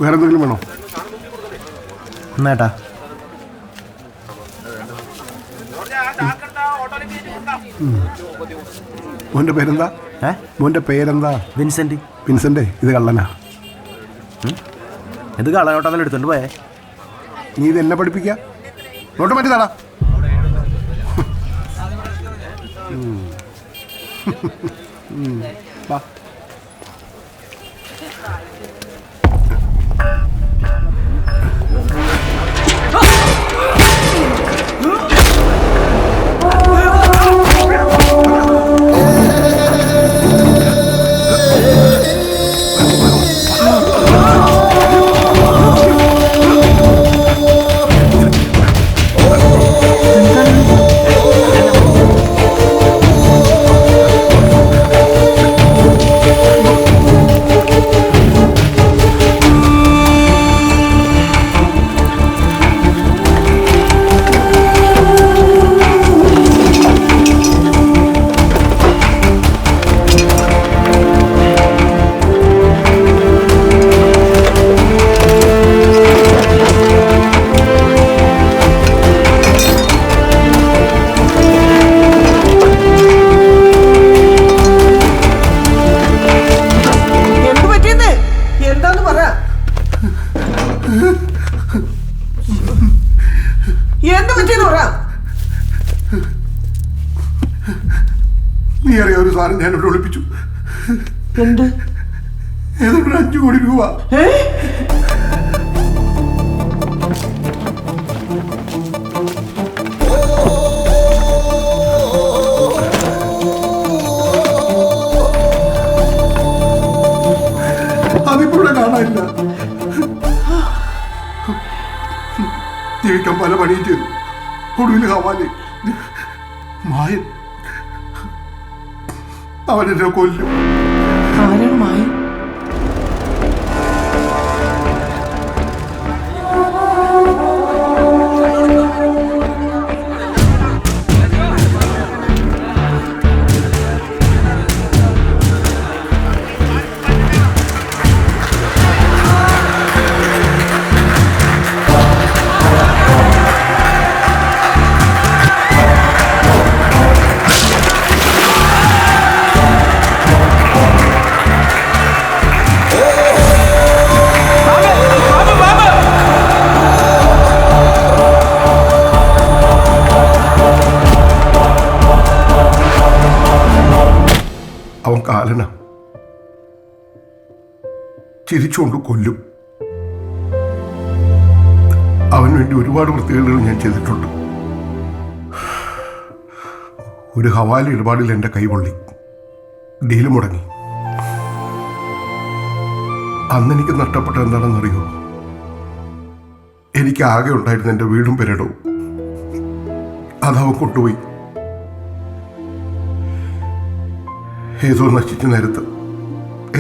വേറെ എന്തെങ്കിലും വേണോ? എന്നേട്ടാ മോൻ്റെ പേരെന്താ? മോൻ്റെ പേരെന്താ? വിൻസെന്റ്. വിൻസെന്റ്, ഇത് കള്ളനാ. ഇത് കള്ളനോട്ടം എടുത്തോണ്ട് പോയേ. നീ ഇത് എന്നെ പഠിപ്പിക്ക? നോട്ട് മാറ്റിതാടാ. വാ. നീ അറിയാം, ഒരു സാധനം ഞാനിവിടെ ഒളിപ്പിച്ചു. എന്ത്? ഏതാണ്ട് 5 കോടി രൂപ. അതിപ്പോ ഇവിടെ കാണാനില്ല. ജീവിക്കാൻ പല പണിയും ചെയ്തു. ഒടുവിൽ ഹവാലി മായൻ അവനെന്നെ കൊല്ലും. ആരാണ് മായൻ? അവൻ കാലന ചിരിച്ചുകൊണ്ട് കൊല്ലും. അവന് വേണ്ടി ഒരുപാട് വൃത്തികേടുകൾ ഞാൻ ചെയ്തിട്ടുണ്ട്. ഒരു ഹവാല ഇടപാടിൽ എൻ്റെ കൈപൊള്ളി, ഡീല് മുടങ്ങി. അന്നെനിക്ക് നഷ്ടപ്പെട്ട എന്താണെന്നറിയോ? എനിക്ക് ആകെ ഉണ്ടായിരുന്ന എൻ്റെ വീടും പെരടവും അതവൻ കൊണ്ടുപോയി. ഏതോ നശിച്ച നേരത്ത്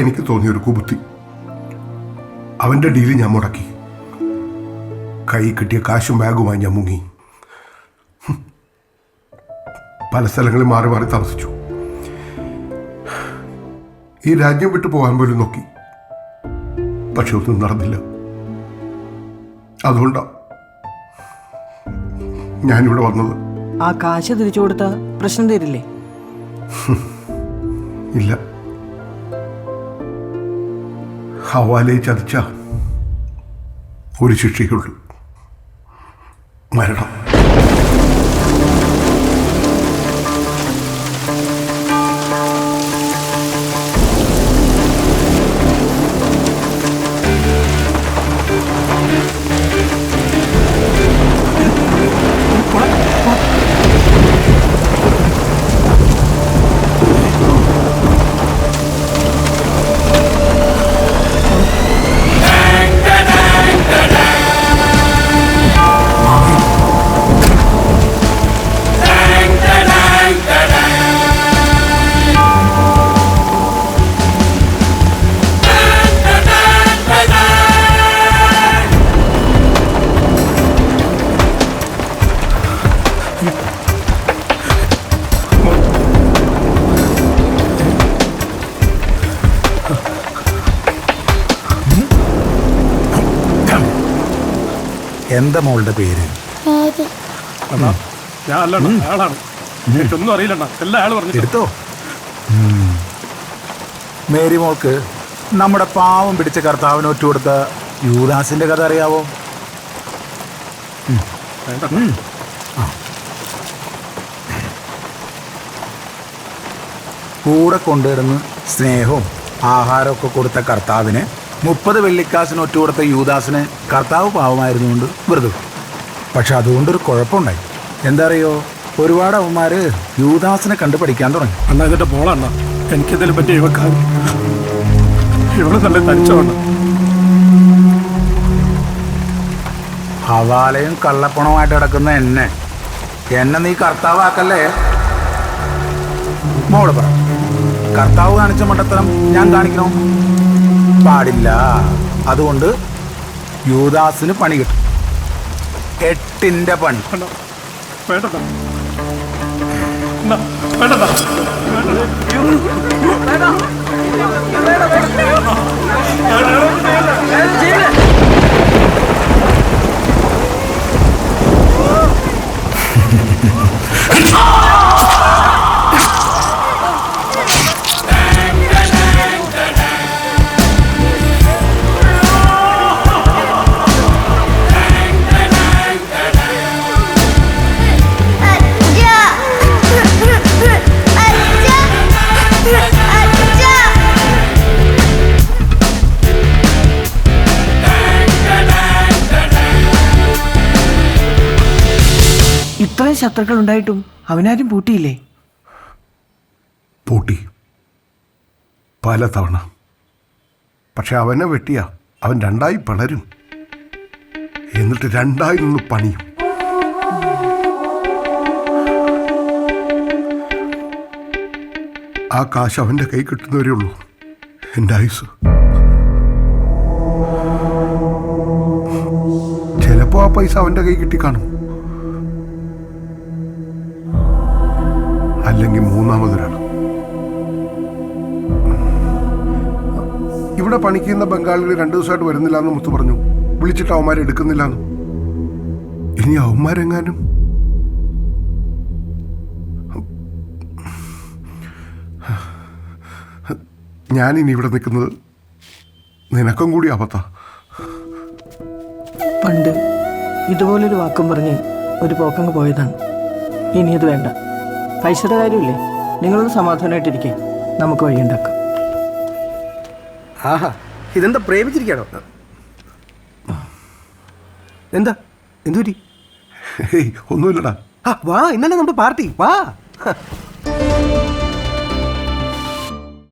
എനിക്ക് തോന്നിയൊരു കുബുത്തി. അവൻ്റെ ഡീല് ഞാൻ മുടക്കി. കൈ കിട്ടിയ കാശും ബാഗുമായി ഞാൻ മുങ്ങി. പല സ്ഥലങ്ങളിൽ മാറി മാറി താമസിച്ചു. ഈ രാജ്യം വിട്ടു പോകാൻ പോലും നോക്കി, പക്ഷെ ഒന്നും നടന്നില്ല. അതുകൊണ്ടാ ഞാനിവിടെ വന്നത്. ആ കാശ് തിരിച്ചു കൊടുത്ത പ്രശ്നം തരില്ലേ? ഇല്ല, ഹവാലയെ ചതിച്ച ഒരു ശിക്ഷയുള്ളൂ, മരണം. എന്താ മോളുടെ പേര്? അണ്ണാ ഞാൻ അല്ലണ്ണ അയാളാണ്. എനിക്കൊന്നും അറിയില്ലണ്ണ, എല്ലാ അയാൾ പറഞ്ഞു. എടുത്തോ. മേരി മോൾക്ക് നമ്മുടെ പാവം പിടിച്ച കർത്താവിന് ഒറ്റുകൊടുത്ത യൂദാസിന്റെ കഥ അറിയാവോ? കൂടെ കൊണ്ടുവരുന്ന് സ്നേഹവും ആഹാരമൊക്കെ കൊടുത്ത കർത്താവിന് 30 വെള്ളിക്കാശിന് ഒറ്റുകൊടുത്ത യൂദാസിന് കർത്താവ് പാവമായിരുന്നുകൊണ്ട് വെറുതെ. പക്ഷെ അതുകൊണ്ടൊരു കുഴപ്പമുണ്ടായി. എന്താ അറിയോ? ഒരുപാട് അവന്മാര് യൂദാസിനെ കണ്ടു പഠിക്കാൻ തുടങ്ങി. അണ്ണ ഇതിന്റെ മോളണ്ണ, എനിക്കിതിനെ പറ്റി ഇവക്കാൻ ഇവള് നല്ല തനിച്ചോണ്ട. ഹവാലയും കള്ളപ്പണവുമായിട്ട് കിടക്കുന്ന എന്നെ നീ കർത്താവാക്കല്ലേ? മോള് പറ, കർത്താവ് കാണിച്ച മണ്ടത്തരം ഞാൻ കാണിക്കണോ? പാടില്ല. അതുകൊണ്ട് യൂദാസിന് പണി കിട്ടും. 8ന്റെ പണി. അണ്ണ വേണ്ടണ്ണ, വേണ്ടണ്ണ. ഇത്രയും ശത്രുക്കൾ ഉണ്ടായിട്ടും അവനാരും പൂട്ടിയില്ലേ? പൂട്ടി പല തവണ. പക്ഷെ അവനെ വെട്ടിയ അവൻ 2 പിളരും. എന്നിട്ട് 2 നിന്ന് പണിയും. ആ കാശ് അവൻ്റെ കൈ കിട്ടുന്നവരേ ഉള്ളൂ എൻ്റെ ആയുസ്. ചിലപ്പോൾ ആ പൈസ അവൻ്റെ കൈ കിട്ടിക്കാണും, അല്ലെങ്കിൽ മൂന്നാമതൊരാൾ. ഇവിടെ പണിക്കുന്ന ബംഗാളികൾ 2 ദിവസമായിട്ട് വരുന്നില്ല എന്ന് മുത്തു പറഞ്ഞു. വിളിച്ചിട്ട് അവന്മാരെ എടുക്കുന്നില്ല എന്ന്. ഇനി അവന്മാരെങ്ങാനും ഞാനിനി ഇവിടെ നിൽക്കുന്നത് നിനക്കും കൂടി അബദ്ധ. പണ്ട് ഇതുപോലൊരു വാക്കും പറഞ്ഞ് ഒരു പോക്കങ്ങ് പോയതാണ്. ഇനി അത് വേണ്ട. പൈസയുടെ കാര്യമില്ലേ, നിങ്ങളൊന്ന് സമാധാനമായിട്ടിരിക്കേ, നമുക്ക് വഴിയുണ്ടാക്കാം. ആഹാ, ഇതെന്താ പ്രേമിച്ചിരിക്കാണോ? എന്താ എന്തു പറ്റി? ഒന്നുമില്ലടാ. വാ, ഇന്നലെ നമ്മുടെ പാർട്ടി വാ.